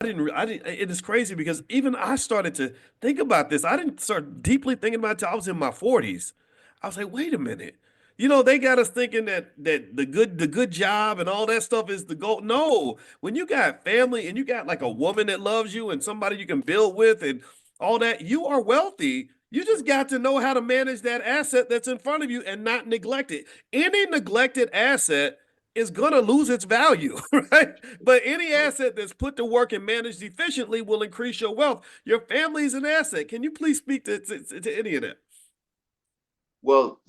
I didn't, it is crazy because even I started to think about this. I didn't start deeply thinking about it till I was in my 40s. I was like, wait a minute. You know, they got us thinking that the good job and all that stuff is the goal. No, when you got family and you got like a woman that loves you and somebody you can build with and all that, you are wealthy. You just got to know how to manage that asset that's in front of you and not neglect it. Any neglected asset is going to lose its value, right? But any asset that's put to work and managed efficiently will increase your wealth. Your family is an asset. Can you please speak to any of that? Well,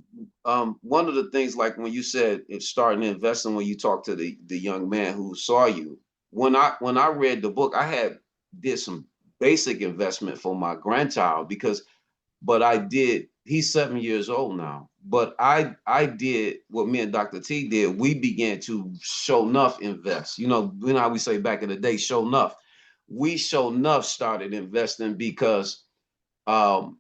one of the things, like when you said it's starting investing, when you talk to the young man who saw you, when I read the book, I had did some basic investment for my grandchild because, but I did. He's 7 years old now, but I did what me and Dr. T did. We began to show enough invest. You know how we say back in the day, show enough. We show enough started investing because um,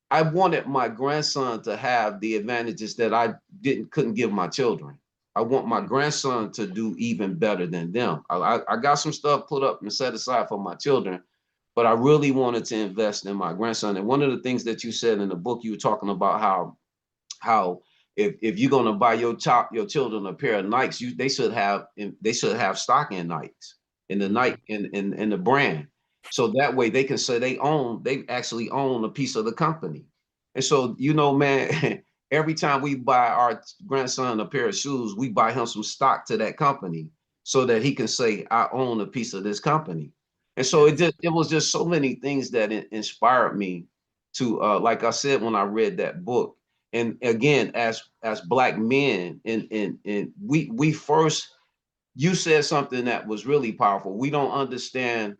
I wanted my grandson to have the advantages that I didn't couldn't give my children. I want my grandson to do even better than them. I got some stuff put up and set aside for my children, but I really wanted to invest in my grandson. And one of the things that you said in the book, you were talking about how if you're gonna buy your children a pair of Nikes, they should have stock in Nikes in the Nike in the brand. So that way they can say they actually own a piece of the company. And so, man, every time we buy our grandson a pair of shoes, we buy him some stock to that company so that he can say, I own a piece of this company. And so Yes. it was just so many things that inspired me to like I said when I read that book. And again, as black men, and we first, you said something that was really powerful. We don't understand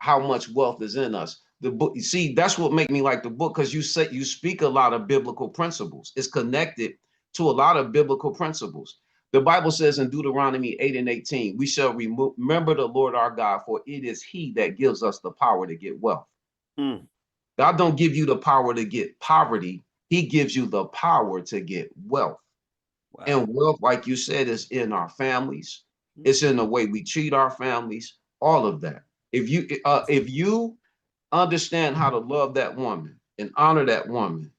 how much wealth is in us. The book, you see, that's what make me like the book, because you speak a lot of biblical principles. It's connected to a lot of biblical principles. The Bible says in Deuteronomy 8 and 18, we shall remember the Lord our God, for it is he that gives us the power to get wealth. Mm, God don't give you the power to get poverty. He gives you the power to get wealth. And wow. wealth, like you said, is in our families. Mm, It's in the way we treat our families, all of that. If you understand how to love that woman and honor that woman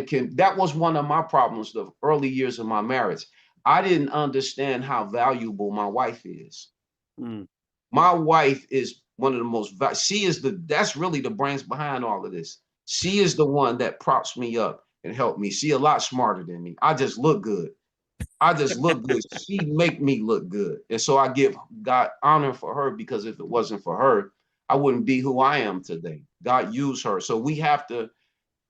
can, that was one of my problems the early years of my marriage. I didn't understand how valuable my wife is. mm, My wife is one of the most, she is that's really the brains behind all of this. She is the one that props me up and help me. She a lot smarter than me. I just look good. I just look good. She make me look good. And so I give God honor for her, because if it wasn't for her, I wouldn't be who I am today. God used her. So we have to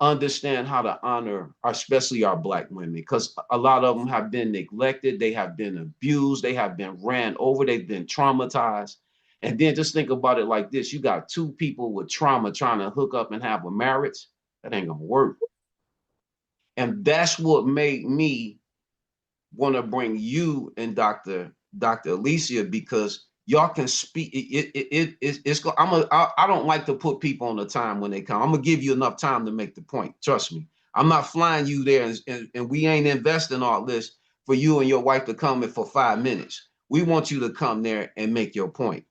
understand how to honor, especially our black women, because a lot of them have been neglected, they have been abused, they have been ran over, they've been traumatized. And then just think about it like this: you got two people with trauma trying to hook up and have a marriage. That ain't gonna work. And that's what made me want to bring you and Dr. Alicia, because y'all can speak. It's I don't like to put people on the time when they come. I'm gonna give you enough time to make the point. Trust me. I'm not flying you there, and we ain't investing all this for you and your wife to come in for 5 minutes. We want you to come there and make your point.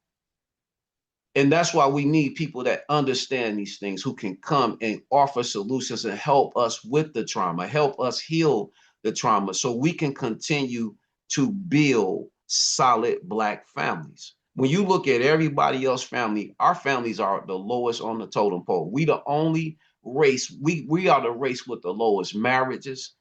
And that's why we need people that understand these things, who can come and offer solutions and help us with the trauma, help us heal the trauma, so we can continue to build solid black families. When you look at everybody else family, our families are the lowest on the totem pole. We the only race, we are the race with the lowest marriages,